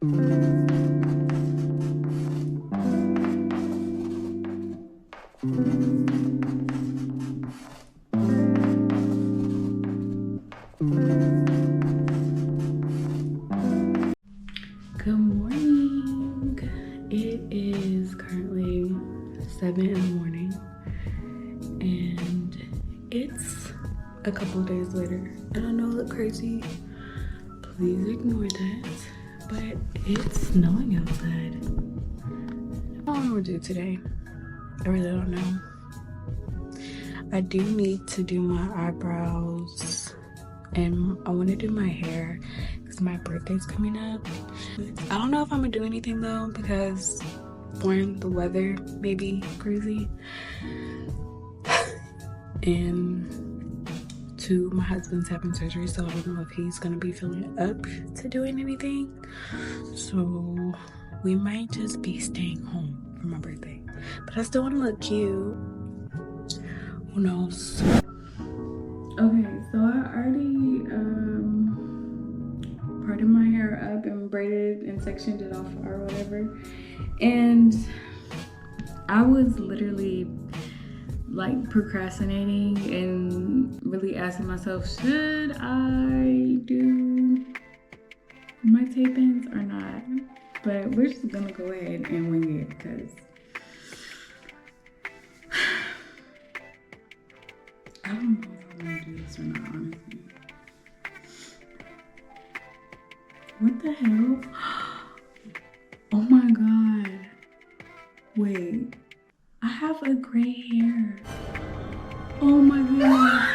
Good morning. It is currently 7 in the morning and it's a couple days later. And I know I look crazy. Please ignore that. But it's snowing outside. I don't know what to do today. I really don't know. I do need to do my eyebrows and I want to do my hair because my birthday's coming up. I don't know if I'm gonna do anything though because one, the weather may be crazy, and two, my husband's having surgery, so I don't know if he's gonna be feeling up to doing anything. So we might just be staying home for my birthday, but I still want to look cute. Who knows? Okay, so I already parted my hair up and braided and sectioned it off or whatever, and I was literally like procrastinating and really asking myself, should I do my tape-ins or not? But we're just gonna go ahead and wing it because I don't know if I want to do this or not, honestly. What the hell? Oh my god. Wait. I have a gray hair. Oh my god.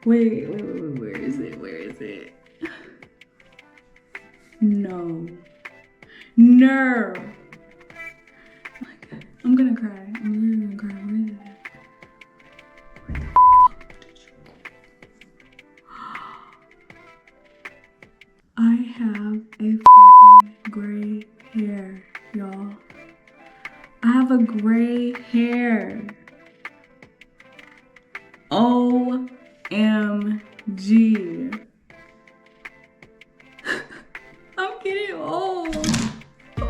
Wait. Where is it? No. Oh my god. I'm gonna cry. I'm literally gonna cry. Where is it? Where the fuck did you go? I have a fucking gray hair, y'all. I have a gray hair. OMG. I'm getting old. Oh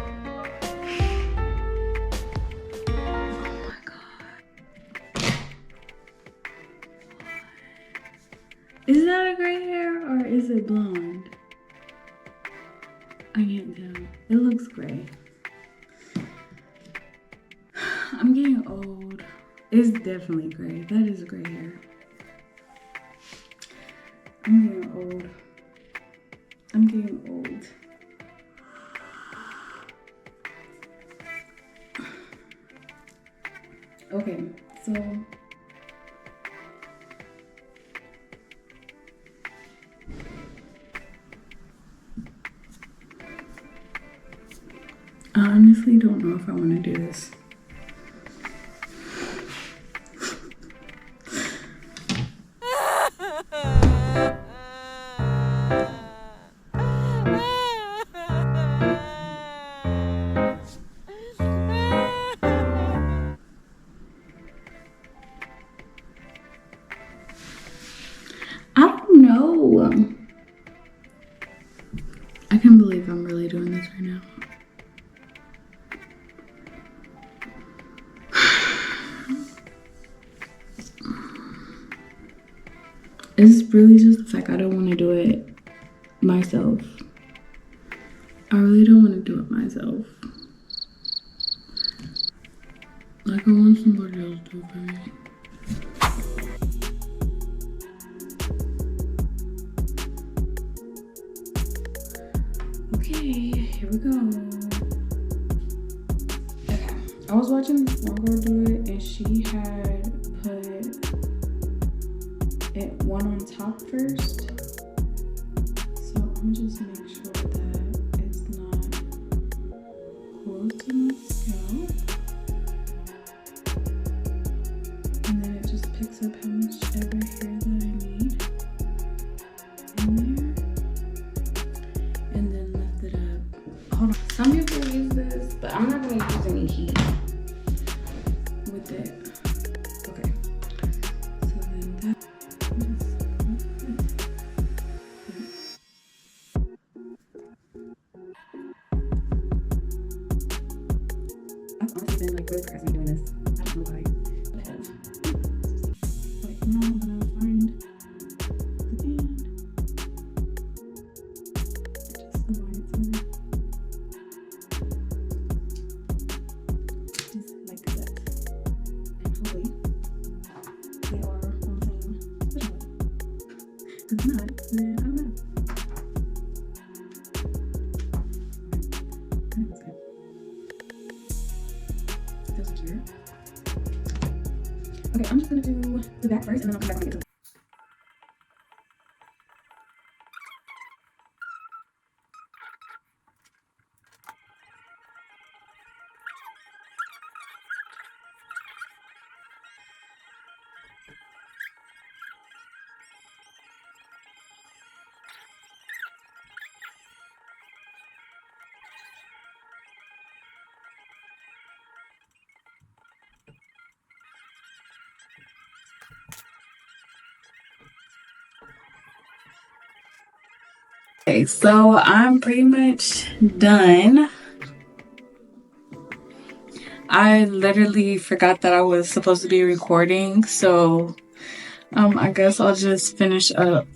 my god. Is that a gray hair or is it blonde? I can't tell. It looks gray. I'm getting old. It's definitely gray. That is gray hair. I'm getting old. Okay, so I honestly don't know if I want to do this. I don't know. I can't believe I'm really doing this right now. It's really just the fact I don't want to do it myself. I really don't want to do it myself. Like, I want somebody else to do it for me. Okay, here we go. Okay, I was watching this one girl do it and she had put it one on top first. So I'm gonna just make sure that it's not close to my scalp. And then it just picks up how much ever hair that I need in there. And then lift it up. Hold on. Some people use this, but I'm not gonna use any heat with it. Okay. So then that. been like really procrastinating doing this. I don't know why. But it has. But now I'm gonna find the band. Just align it together. Just like that. And hopefully they are on the same visual. If not, then I don't know. Kind of looks good. Still secure. Okay, I'm just gonna do the back first and then I'll come back when I get to the Okay, so I'm pretty much done. I literally forgot that I was supposed to be recording, so I guess I'll just finish up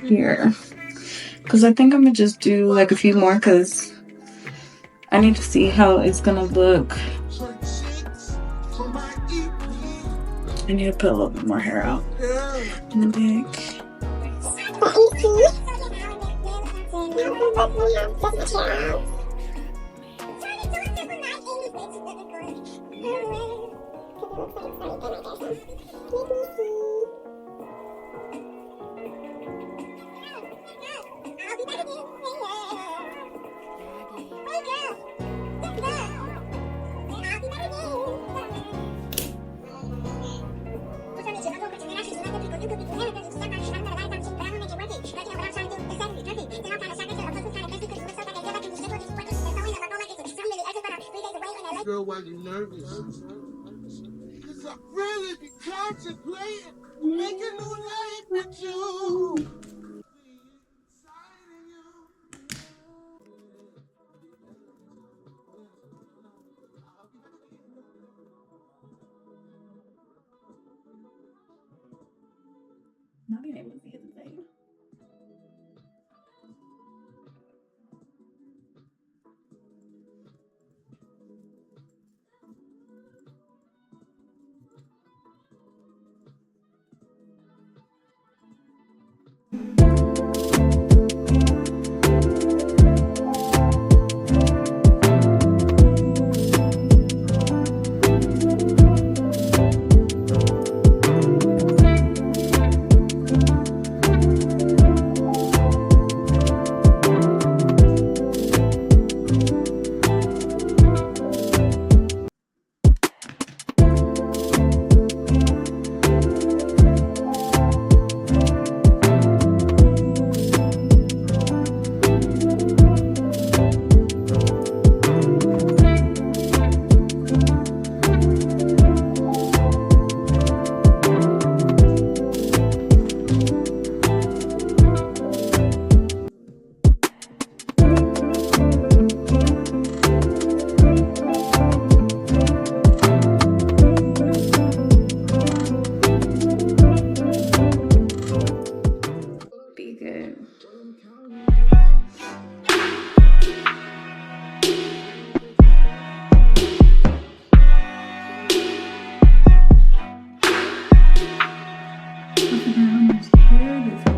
here. Because I think I'm gonna just do like a few more because I need to see how it's gonna look. I need to put a little bit more hair out in the back. Girl, why you nervous? Cause I really be contemplating making new life with you. Not being able to see it the same. Be good. I forgot how much hair this was.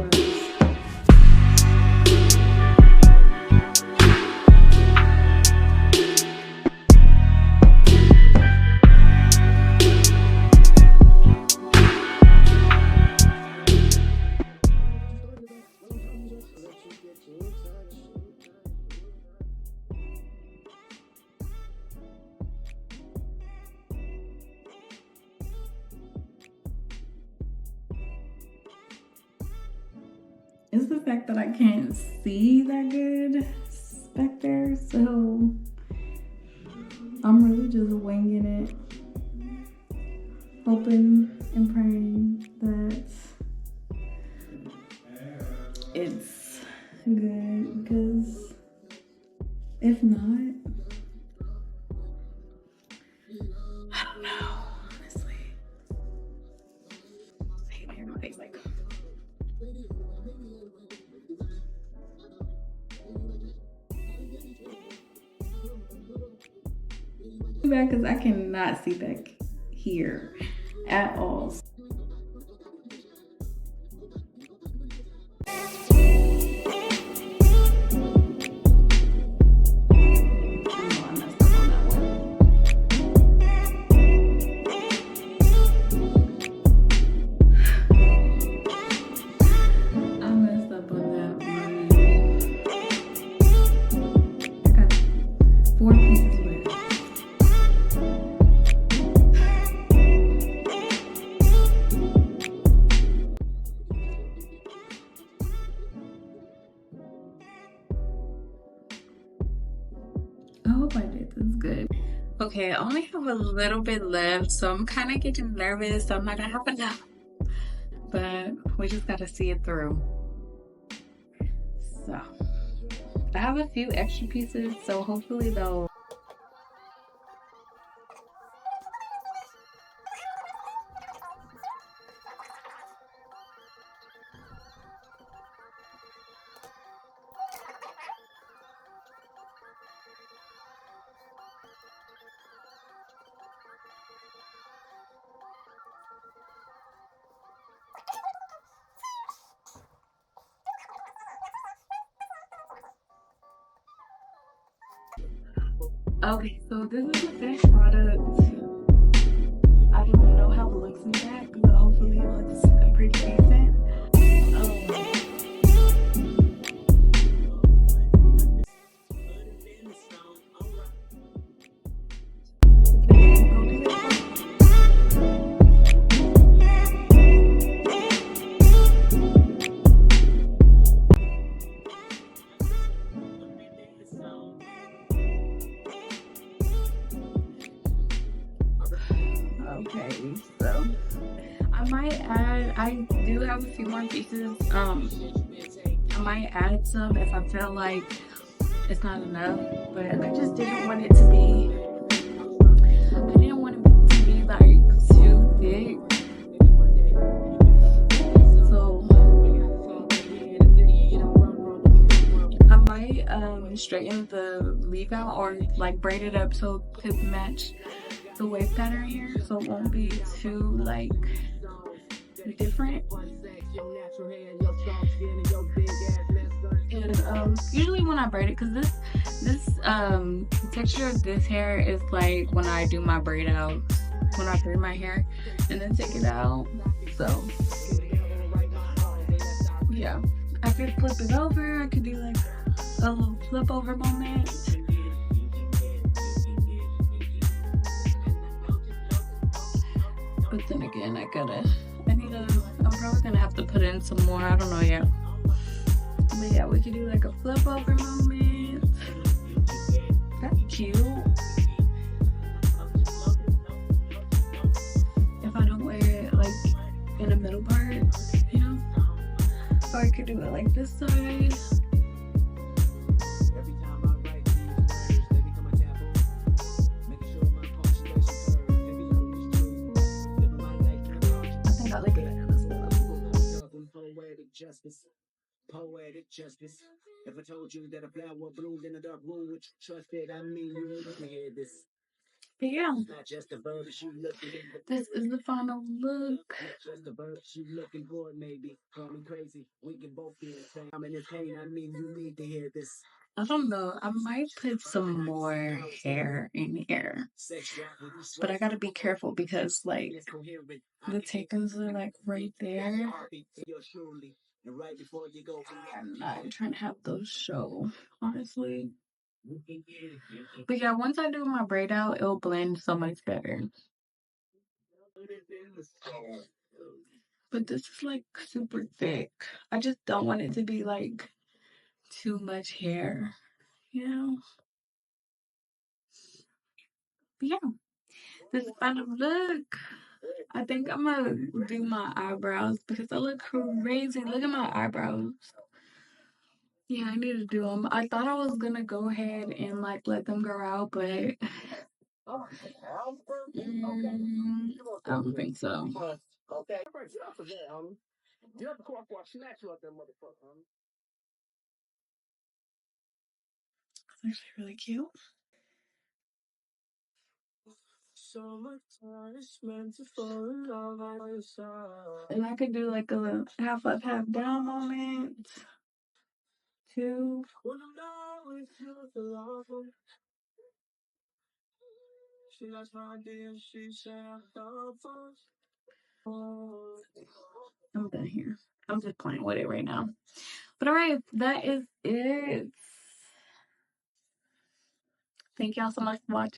It's the fact that I can't see that good back there, so I'm really just winging it, hoping and praying that it's good because not, I don't know, honestly. I hate my hair in my face like. Back because I cannot see back here at all. I messed up on that one. I got 4 pieces left. I hope I did this good. Okay, I only have a little bit left, so I'm kind of getting nervous. So I'm not gonna have enough, but we just gotta see it through. So I have a few extra pieces, so hopefully they'll. Okay, so this is the finished product. I don't know how it looks in the back, but hopefully it looks pretty decent. Okay, so I do have a few more pieces. I might add some if I feel like it's not enough, but I just didn't want it to be, I didn't want it to be like too thick. So I might straighten the leave out or like braid it up so it could match the wave pattern here, so it won't be too like different. And usually when I braid it, because this texture of this hair is like when I do my braid out, when I braid my hair and then take it out. So yeah, I could flip it over. I could do like a little flip over moment. But then again, I'm probably gonna have to put in some more. I don't know yet. But yeah, we could do like a flip over moment. That's cute. If I don't wear it like in the middle part, you know? Or I could do it like this side. Poetic justice. If I told you that a flower bloomed in a dark room, would you trust it? I mean, you need to hear this. But yeah, not just the verse you looking for. This is the final look. Not just the verse you looking for, maybe. Call me crazy. We can both be insane. I'm in this pain. I mean, you need to hear this. I don't know. I might put some more hair in here, but I gotta be careful because like the takers are like right there. I'm not trying to have those show, honestly. But yeah, once I do my braid out, it'll blend so much better. But this is like super thick. I just don't want it to be like too much hair, you know? But yeah, this is the final look. I think I'm gonna do my eyebrows because I look crazy. Look at my eyebrows. Yeah, I need to do them. I thought I was gonna go ahead and like let them grow out, but I don't think so. Okay. It's actually really cute. And I could do like a little half up, half down moment too. I'm done here. I'm just playing with it right now. But all right, that is it. Thank y'all so much for watching.